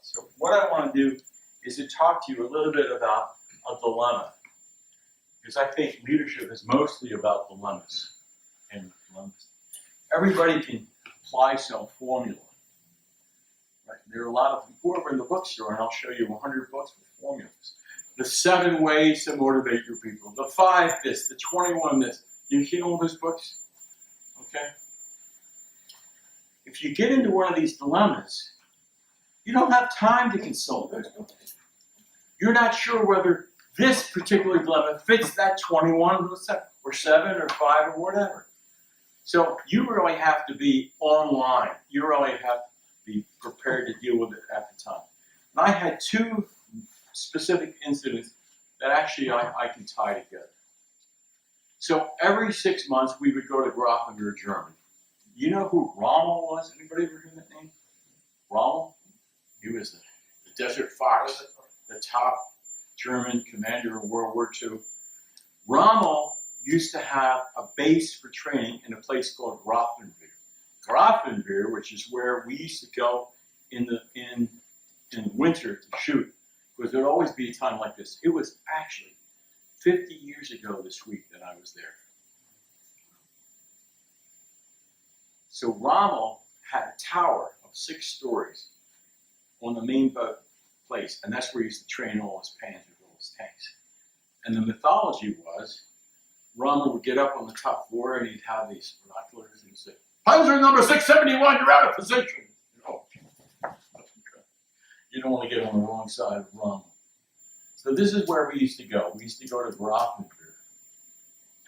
So what I want to do is to talk to you a little bit about a dilemma. Because I think leadership is mostly about dilemmas. And dilemmas. Everybody can apply some formula. Right? There are a lot of, go over in the bookstore and I'll show you 100 books with formulas. The 7 ways to motivate your people. The 5 this, the 21 this. You see all those books? Okay? If you get into one of these dilemmas, you don't have time to consult those books. You're not sure whether this particular dilemma fits that 21 or 7 or 5 or whatever. So you really have to be online. You really have to be prepared to deal with it at the time. And I had 2 specific incidents that actually I can tie together. So every 6 months we would go to Grafenberg, Germany. You know who Rommel was? Anybody ever heard that name? Rommel? He was the Desert Fox, the top German commander in World War II. Rommel used to have a base for training in a place called Grafenwehr. Grafenwehr, which is where we used to go in winter to shoot, because there would always be a time like this. It was actually 50 years ago this week that I was there. So Rommel had a tower of 6 stories on the main boat place, and that's where he used to train all his panzers, all his tanks. And the mythology was, Rommel would get up on the top floor and he'd have these binoculars and he'd say, "Panzer number 671, you're out of position." You don't want to get on the wrong side of Rommel. So this is where we used to go. We used to go to Grafenwehr,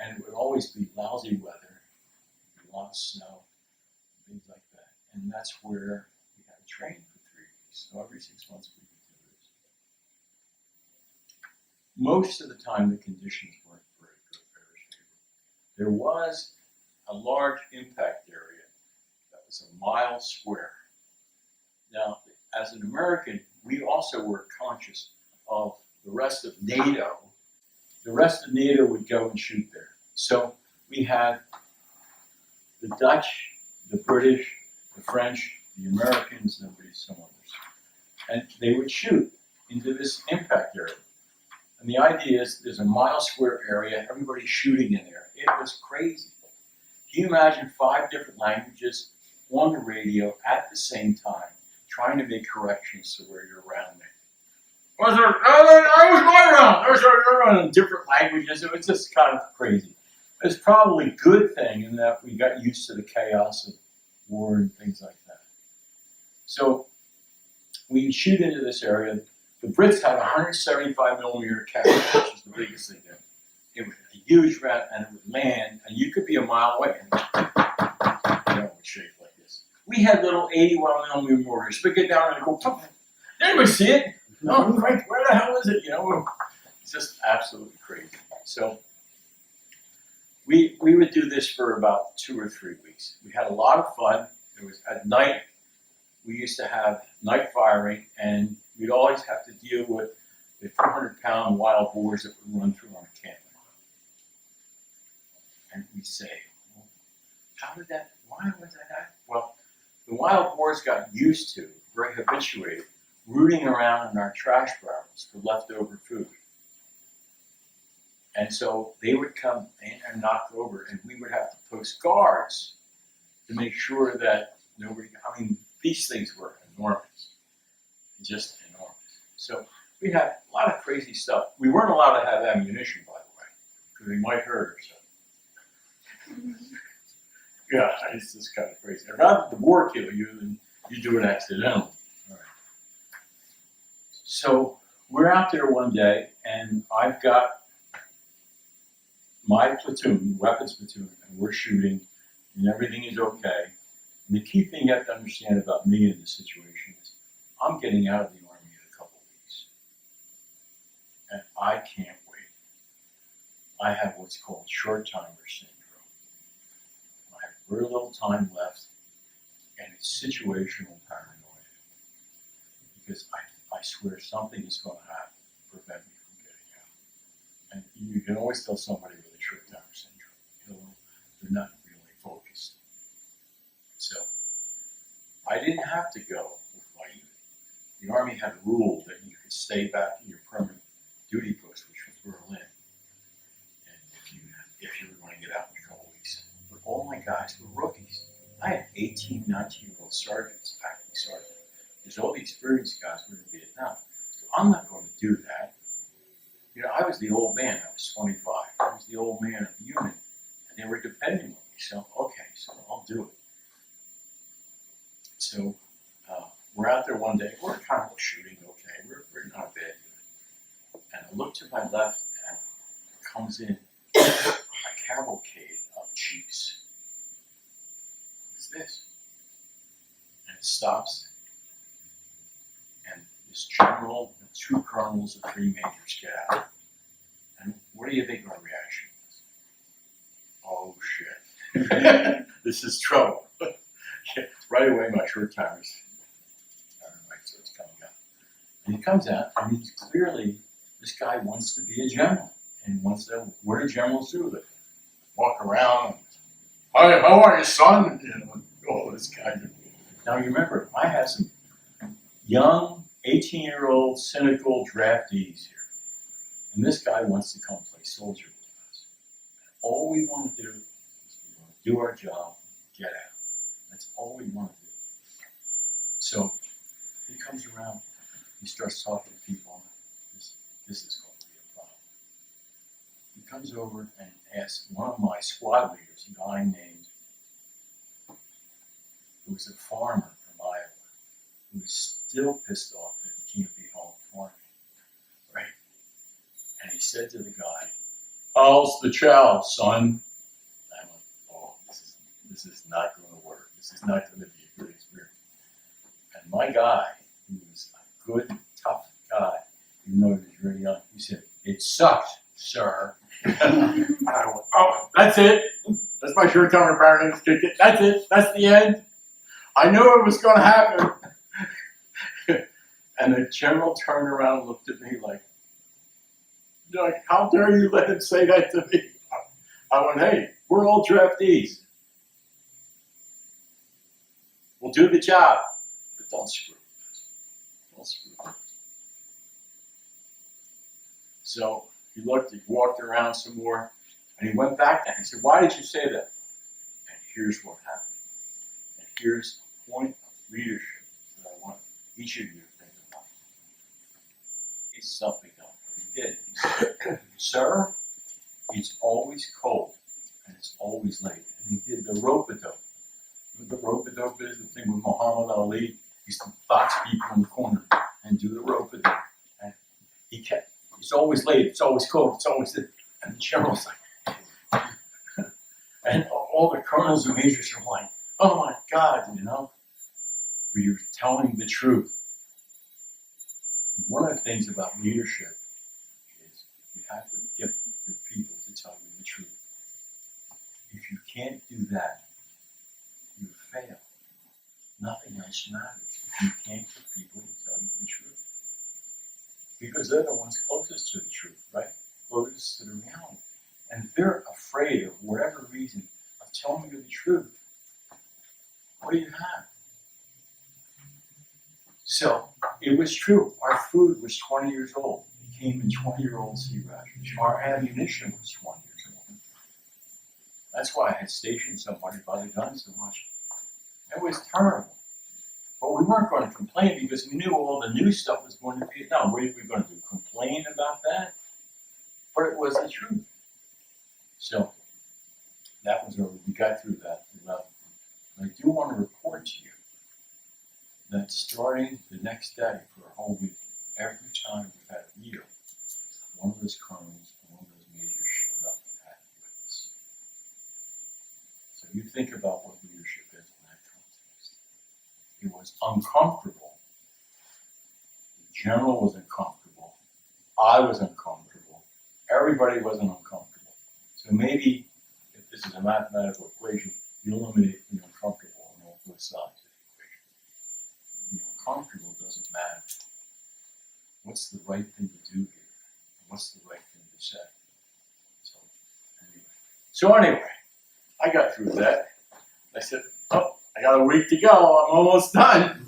and it would always be lousy weather, a lot of snow, things like that. And that's where we had to train for 3 weeks. So every 6 months we would do this. Most of the time the conditions weren't very good, very favorable. There was a large impact area that was a mile square. Now, as an American, we also were conscious of the rest of NATO. The rest of NATO would go and shoot there. So we had the Dutch, the British, the French, the Americans, and some others. And they would shoot into this impact area. And the idea is there's a mile square area, everybody's shooting in there. It was crazy. Can you imagine 5 different languages on the radio at the same time, trying to make corrections to where you're around there? Was there, I was my round. There was your round in different languages. It was just kind of crazy. It's probably a good thing in that we got used to the chaos of war and things like that. So we shoot into this area. The Brits had a 175 millimeter cannon, which is the biggest thing there. It was a huge round, and it would land, and you could be a mile away, and it would shake like this. We had little 81 millimeter mortars. We get down and go, pop. Anybody see it? No, Frank, where the hell is it? It's just absolutely crazy. So we would do this for about 2 or 3 weeks. We had a lot of fun. It was at night. We used to have night firing, and we'd always have to deal with the 400-pound wild boars that would run through our camp. And we'd say, well, why was that happen? Well, the wild boars got used to, very habituated, rooting around in our trash barrels for leftover food. And so they would come in and knock over, and we would have to post guards to make sure that nobody, these things were enormous, just enormous. So we had a lot of crazy stuff. We weren't allowed to have ammunition, by the way, because we might hurt ourselves. Yeah, it's just kind of crazy. I'd rather the war kill you than you do it accidentally. All right. So we're out there one day, and I've got my platoon, weapons platoon, and we're shooting, and everything is okay. And the key thing you have to understand about me in this situation is I'm getting out of the Army in a couple weeks. And I can't wait. I have what's called short timer syndrome. I have very little time left, and it's situational paranoia. Because I swear something is going to happen to prevent me from getting out. And you can always tell somebody with a short timer syndrome, they're not really focused. So I didn't have to go with my unit. the Army had a rule that you could stay back in your permanent duty post, which was Berlin, and if you were going to get out in a couple weeks. But all my guys were rookies. I had 18, 19-year-old sergeants, acting sergeants. There's all the experienced guys who were in Vietnam. So I'm not going to do that. You know, I was the old man. I was 25. I was the old man of the unit, and they were depending on me. So, okay, so I'll do it. So we're out there one day. We're kind of shooting okay. We're not a bad unit. And I look to my left, and comes in a cavalcade of jeeps. What's this? And it stops, and this general, the two colonels, and three majors get out. And what do you think our reaction was? Oh shit. This is trouble. Right away, my short timers, so it's coming out. And he comes out, and he's clearly, this guy wants to be a general. And wants to, what do generals do? They walk around, and, hi, how are you, son? You know, all this kind of. Now, you remember, I had some young, 18-year-old, cynical draftees here. And this guy wants to come play soldier with us. All we want to do is we want to do our job, get out. That's all we want to do. So he comes around, he starts talking to people. This is going to be a problem. He comes over and asks one of my squad leaders, a guy named, who was a farmer from Iowa, who was still pissed off that he can't be home farming, right? And he said to the guy, how's the chow, son? And I went, oh, this is not going to work. This is not going to be a good experience. And my guy, who was a good, tough guy, even though he was very young, he said, it sucked, sir. And I went, oh, that's it. That's my short-term requirement. That's it. That's the end. I knew it was going to happen. And the general turned around and looked at me like, how dare you let him say that to me? I went, hey, we're all draftees. We'll do the job, but don't screw with us. Don't screw with us. So he looked, he walked around some more, and he went back and he said, why did you say that? And here's what happened. And here's a point of leadership that I want each of you to think about. It's something else. He did. He said, sir, it's always cold and it's always late. And he did the rope-a-dope. The rope-a-dope is the thing with Muhammad Ali. He used to box people in the corner and do the rope-a-dope. And he kept, it's always late, it's always cold, it's always this. And the general's like, and all the colonels and majors are like, oh my God, we're telling the truth. One of the things about leadership is you have to get your people to tell you the truth. If you can't do that, you fail. Nothing else matters if you can't get people to tell you the truth. Because they're the ones closest to the truth, right? Closest to the reality. And if they're afraid of whatever reason of telling you the truth, what do you have? So it was true. Our food was 20 years old. It came in 20-year-old sea rations. Our ammunition was 20 years old. That's why I had stationed somebody by the guns to watch. It was terrible. But we weren't going to complain because we knew all the new stuff was going to be. No, what were we going to do? Complain about that? But it was the truth. So that was where we got through that level. I do want to report to you that starting the next day for a whole week, every time we had a meal, one of those colonels and one of those majors showed up and had it with us. So you think about what leadership is in that context. It was uncomfortable. The general was uncomfortable. I was uncomfortable. Everybody wasn't uncomfortable. So maybe if this is a mathematical equation, you eliminate the uncomfortable on both sides. The uncomfortable doesn't matter. What's the right thing to do here? What's the right thing to say? So anyway, I got through that. I said, oh, I got a week to go. I'm almost done.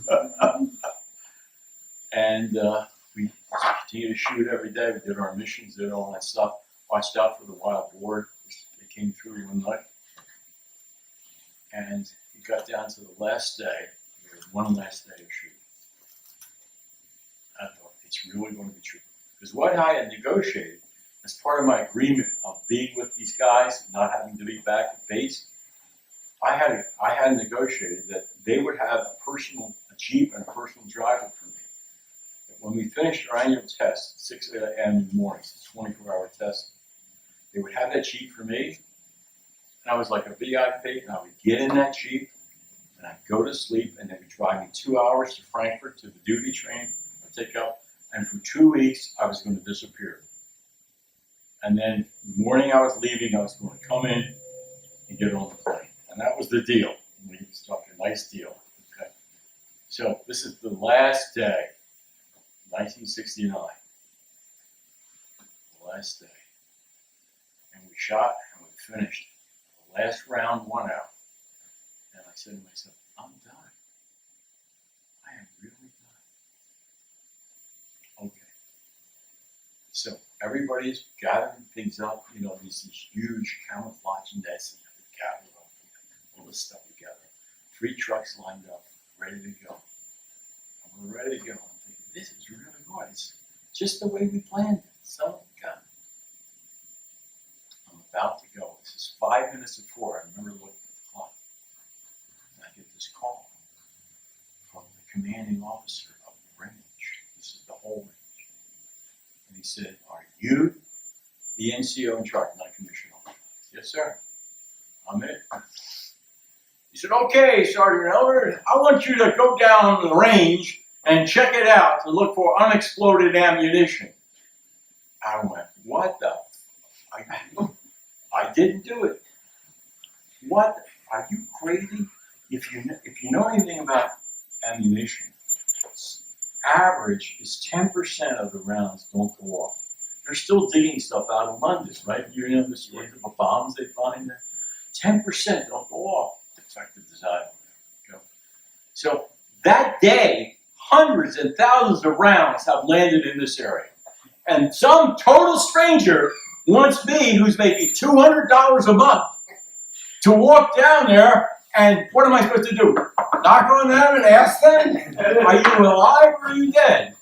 And we continued to shoot every day. We did our missions, did all that stuff. Watched out for the wild boar. They came through one night. And we got down to the last day. There was one last day of shooting. I thought, it's really going to be true. Because what I had negotiated as part of my agreement of being with these guys, not having to be back at base, I had negotiated that they would have a Jeep and a personal driver for me. When we finished our annual test, 6 a.m. in the morning, it's a 24-hour test, they would have that Jeep for me, and I was like a VIP, and I would get in that Jeep, and I'd go to sleep, and they would drive me 2 hours to Frankfurt to the duty train, I'd take up, and for 2 weeks, I was going to disappear. And then the morning I was leaving, I was going to come in and get on the plane. And that was the deal. We struck a nice deal. Okay. So this is the last day, 1969. The last day. And we shot and we finished. The last round won out. And I said to myself, I'm done. I am really done. Okay. So everybody's gathering things up, these huge camouflage nets that have gathered up, all this stuff together. 3 trucks lined up, ready to go. And we're ready to go. I'm thinking, this is really good. It's just the way we planned it. So, God. I'm about to go. This is 5 minutes before. I remember looking at the clock. And I get this call from the commanding officer of the range. This is the whole range. And he said, are you the NCO in charge, not commissioner? Yes, sir. I'm it. He said, okay, Sergeant Elder, I want you to go down the range and check it out to look for unexploded ammunition. I went, what the? I didn't do it. What? Are you crazy? If you know anything about ammunition, average is 10% of the rounds don't go off. They're still digging stuff out in London, right? You know the stories of the bombs they find there. 10% don't go off. Defective design. So that day, hundreds and thousands of rounds have landed in this area. And some total stranger wants me, who's making $200 a month, to walk down there, and what am I supposed to do? Knock on them and ask them, are you alive or are you dead?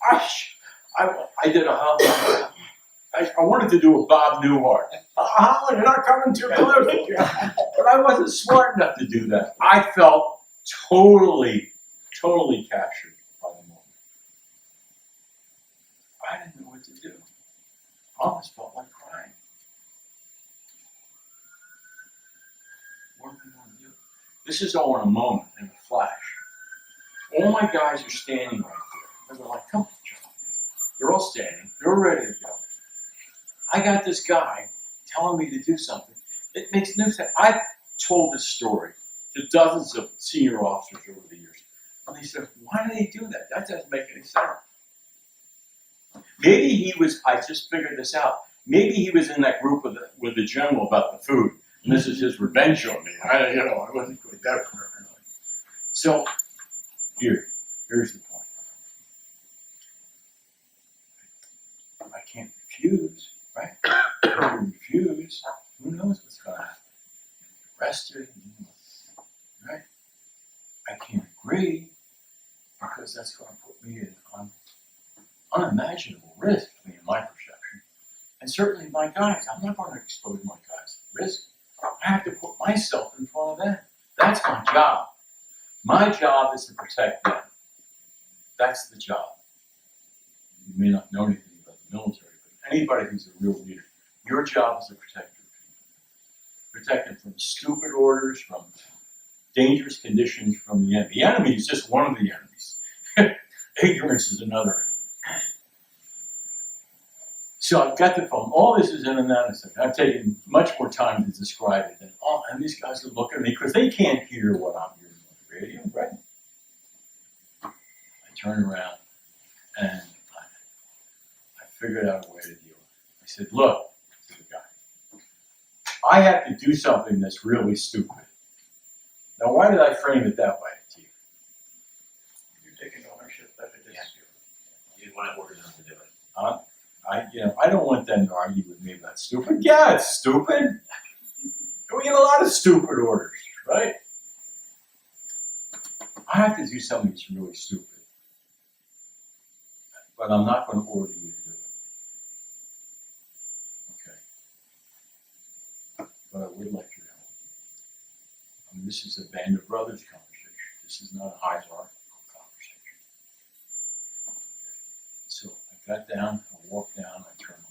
I did I wanted to do a Bob Newhart. You're not coming too close. But I wasn't smart enough to do that. I felt totally captured by the moment. I didn't know what to do. I almost felt like crying. What am I going to do? This is all in a moment, in a flash. All my guys are standing right there. And they're like, come on, John. They're all standing. They're ready to go. I got this guy telling me to do something. It makes no sense. I've told this story to dozens of senior officers over the years. And they said, why do they do that? That doesn't make any sense. Maybe he was, I just figured this out, maybe he was in that group with the general about the food. And this is his revenge on me. I wasn't quite that paranoid. So, here's the point. I can't refuse, right? If I refuse, who knows what's going to happen? Arrested, right? I can't agree because that's going to put me in unimaginable risk, in my perception. And certainly my guys, I'm not going to expose my guys to risk. I have to put myself in front of them. That's my job. My job is to protect them. That's the job. You may not know anything about the military, but anybody who's a real leader, your job is to protect your people. Protect them from stupid orders, from dangerous conditions from the enemy. The enemy is just one of the enemies. Ignorance is another enemy. So I've got the phone. All this is in a nanosecond. I've taken much more time to describe it. And these guys are looking at me because they can't hear what I'm hearing on the radio, right? I turn around and I figured out a way to deal with it. I said, look, to the guy, I have to do something that's really stupid. Now, why did I frame it that way to you? You're taking ownership. But it just, you didn't want to order them to do it. I don't want them to argue with me about stupid. Yeah, it's stupid. We get a lot of stupid orders, right? I have to do something that's really stupid, but I'm not going to order you to do it. Okay. But I would like your help. I mean, this is a Band of Brothers conversation. This is not a hierarchical conversation. So I got down, I walked down, I turned